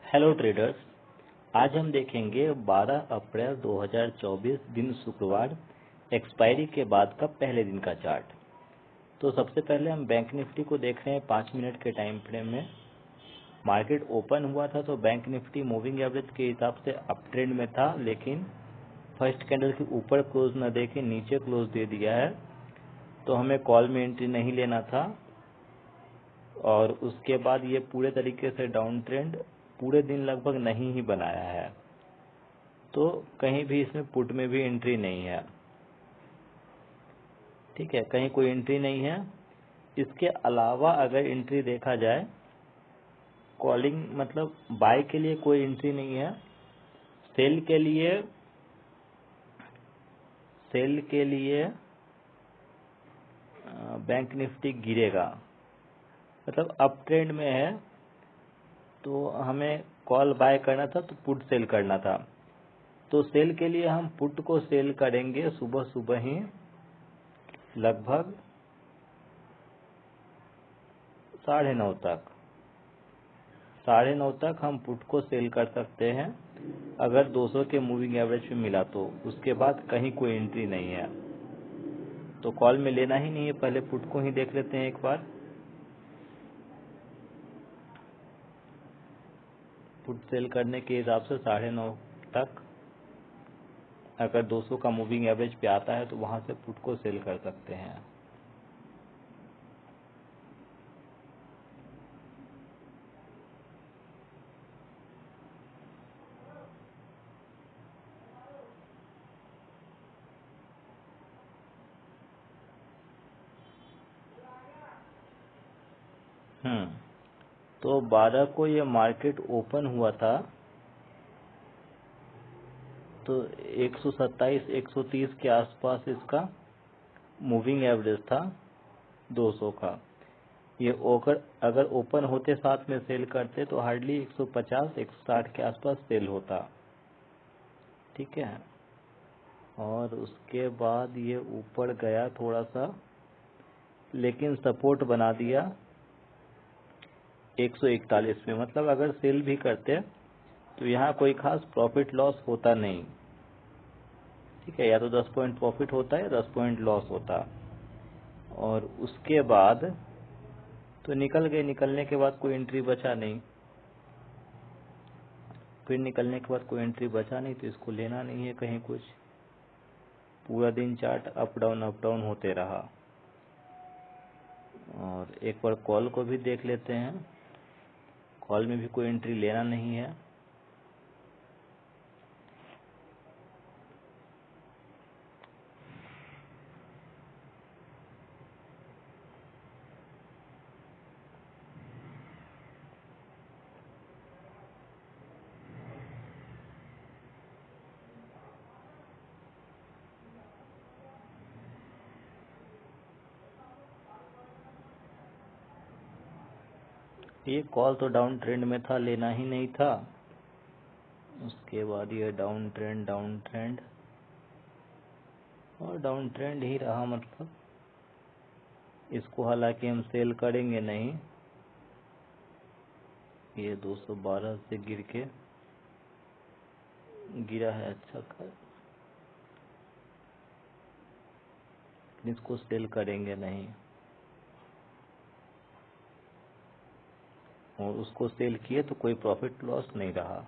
Hello traders. आज हम देखेंगे 12 अप्रैल 2024 दिन शुक्रवार एक्सपायरी के बाद का पहले दिन का चार्ट। तो सबसे पहले हम बैंक निफ्टी को देख रहे हैं 5 मिनट के टाइम फ्रेम में। मार्केट ओपन हुआ था तो बैंक निफ्टी मूविंग एवरेज के हिसाब से अप ट्रेंड में था, लेकिन फर्स्ट कैंडल के ऊपर क्लोज न देके नीचे क्लोज दे दिया है, तो हमें कॉल में एंट्री नहीं लेना था। और उसके बाद ये पूरे तरीके से डाउन ट्रेंड पूरे दिन लगभग नहीं ही बनाया है, तो कहीं भी इसमें पुट में भी एंट्री नहीं है। ठीक है, कहीं कोई एंट्री नहीं है। इसके अलावा अगर एंट्री देखा जाए, कॉलिंग मतलब बाय के लिए कोई एंट्री नहीं है। सेल के लिए बैंक निफ्टी गिरेगा, मतलब अप ट्रेंड में है, तो हमें कॉल बाय करना था तो पुट सेल करना था। तो सेल के लिए हम पुट को सेल करेंगे सुबह सुबह ही, लगभग 9:30 तक। 9:30 तक हम पुट को सेल कर सकते हैं अगर 200 के मूविंग एवरेज में मिला तो। उसके बाद कहीं कोई एंट्री नहीं है, तो कॉल में लेना ही नहीं है। पहले पुट को ही देख लेते हैं एक बार। पुट सेल करने के हिसाब से 9:30 तक अगर 200 का मूविंग एवरेज पे आता है तो वहां से पुट को सेल कर सकते हैं। तो 12 को ये मार्केट ओपन हुआ था तो 127 130 के आसपास इसका मूविंग एवरेज था 200 का। ये अगर ओपन होते साथ में सेल करते तो हार्डली 150 160 के आसपास सेल होता। ठीक है, और उसके बाद ये ऊपर गया थोड़ा सा, लेकिन सपोर्ट बना दिया 141 में। मतलब अगर सेल भी करते तो यहाँ कोई खास प्रॉफिट लॉस होता नहीं। ठीक है, या तो 10 पॉइंट प्रॉफिट होता है, 10 पॉइंट लॉस होता। और उसके बाद तो निकल गए। निकलने के बाद कोई एंट्री बचा नहीं। फिर निकलने के बाद कोई एंट्री बचा नहीं, तो इसको लेना नहीं है कहीं कुछ। पूरा दिन चार्ट अप डाउन होते रहा। और एक बार कॉल को भी देख लेते हैं। कॉल में भी कोई एंट्री लेना नहीं है। ये कॉल तो डाउन ट्रेंड में था, लेना ही नहीं था। उसके बाद ये डाउन ट्रेंड और डाउन ट्रेंड ही रहा। मतलब इसको हालांकि हम सेल करेंगे नहीं। ये 212 से गिर के गिरा है अच्छा खासा, इसको सेल करेंगे नहीं। और उसको सेल किए तो कोई प्रॉफिट लॉस नहीं रहा।